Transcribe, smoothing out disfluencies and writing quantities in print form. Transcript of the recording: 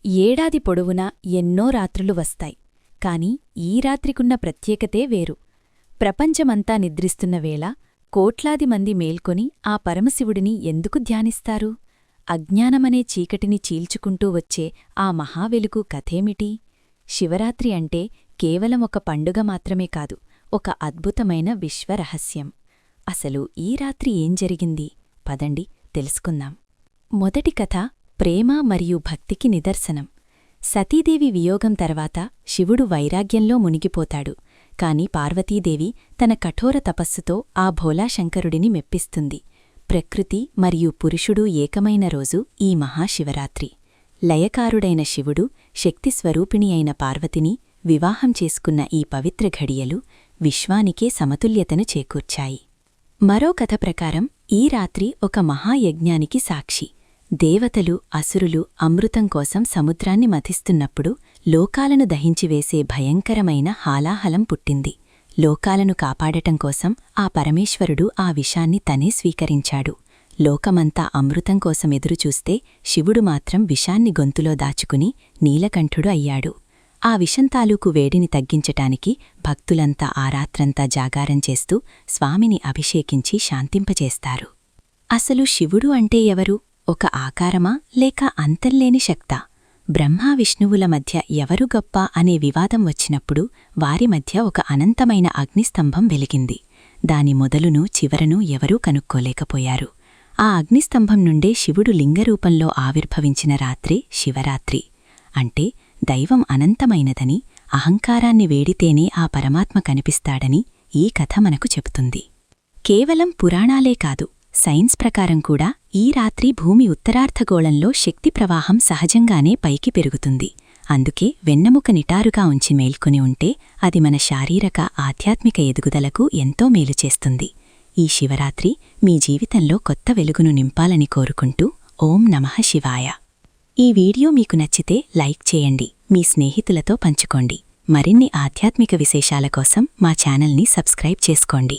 ఏడాది పొడవునా ఎన్నో రాత్రులు వస్తాయి. కాని ఈ రాత్రికున్న ప్రత్యేకతే వేరు. ప్రపంచమంతా నిద్రిస్తున్న వేళ కోట్లాది మంది మేల్కొని ఆ పరమశివుడిని ఎందుకు ధ్యానిస్తారు? అజ్ఞానమనే చీకటిని చీల్చుకుంటూ వచ్చే ఆ మహావెలుగు కథేమిటి? శివరాత్రి అంటే కేవలం ఒక పండుగ మాత్రమే కాదు, ఒక అద్భుతమైన విశ్వరహస్యం. అసలు ఈ రాత్రి ఏం జరిగింది? పదండి తెలుసుకుందాం. మొదటి కథ ప్రేమ మరియు భక్తికి నిదర్శనం. సతీదేవి వియోగం తర్వాత శివుడు వైరాగ్యంలో మునిగిపోతాడు. కాని పార్వతీదేవి తన కఠోర తపస్సుతో ఆ భోలాశంకరుడిని మెప్పిస్తుంది. ప్రకృతి మరియు పురుషుడు ఏకమైన రోజు ఈ మహాశివరాత్రి. లయకారుడైన శివుడు శక్తిస్వరూపిణి అయిన పార్వతిని వివాహం చేసుకున్న ఈ పవిత్ర ఘడియలు విశ్వానికే సమతుల్యతను చేకూర్చాయి. మరో కథ ప్రకారం ఈ రాత్రి ఒక మహాయజ్ఞానికి సాక్షి. దేవతలు, అసురులు అమృతం కోసం సముద్రాన్ని మథిస్తున్నప్పుడు లోకాలను దహించివేసే భయంకరమైన హాలాహలం పుట్టింది. లోకాలను కాపాడటం కోసం ఆ పరమేశ్వరుడు ఆ విషాన్ని తనే స్వీకరించాడు. లోకమంతా అమృతం కోసం ఎదురుచూస్తే శివుడు మాత్రం విషాన్ని గొంతులో దాచుకుని నీలకంఠుడు అయ్యాడు. ఆ విషం తాలూకు వేడిని తగ్గించటానికి భక్తులంతా ఆ రాత్రంతా జాగారం చేస్తూ స్వామిని అభిషేకించి శాంతింపచేస్తారు. అసలు శివుడు అంటే ఎవరు? ఒక ఆకారమా లేక అంతర్లేని శక్తా? బ్రహ్మా విష్ణువుల మధ్య ఎవరు గొప్ప అనే వివాదం వచ్చినప్పుడు వారి మధ్య ఒక అనంతమైన అగ్నిస్తంభం వెలిగింది. దాని మొదలును చివరను ఎవరూ కనుక్కోలేకపోయారు. ఆ అగ్నిస్తంభం నుండే శివుడు లింగరూపంలో ఆవిర్భవించిన రాత్రే శివరాత్రి. అంటే దైవం అనంతమైనదని, అహంకారాన్ని వేడితేనే ఆ పరమాత్మ కనిపిస్తాడని ఈ కథ మనకు చెబుతుంది. కేవలం పురాణాలే కాదు, సైన్స్ ప్రకారం కూడా ఈ రాత్రి భూమి ఉత్తరార్ధగోళంలో శక్తి ప్రవాహం సహజంగానే పైకి పెరుగుతుంది. అందుకే వెన్నెముక నిటారుగా ఉంచి మేల్కొని ఉంటే అది మన శారీరక, ఆధ్యాత్మిక ఎదుగుదలకు ఎంతో మేలు చేస్తుంది. ఈ శివరాత్రి మీ జీవితంలో కొత్త వెలుగును నింపాలని కోరుకుంటూ ఓం నమః శివాయ. ఈ వీడియో మీకు నచ్చితే లైక్ చేయండి, మీ స్నేహితులతో పంచుకోండి. మరిన్ని ఆధ్యాత్మిక విశేషాల కోసం మా ఛానల్ని సబ్స్క్రైబ్ చేసుకోండి.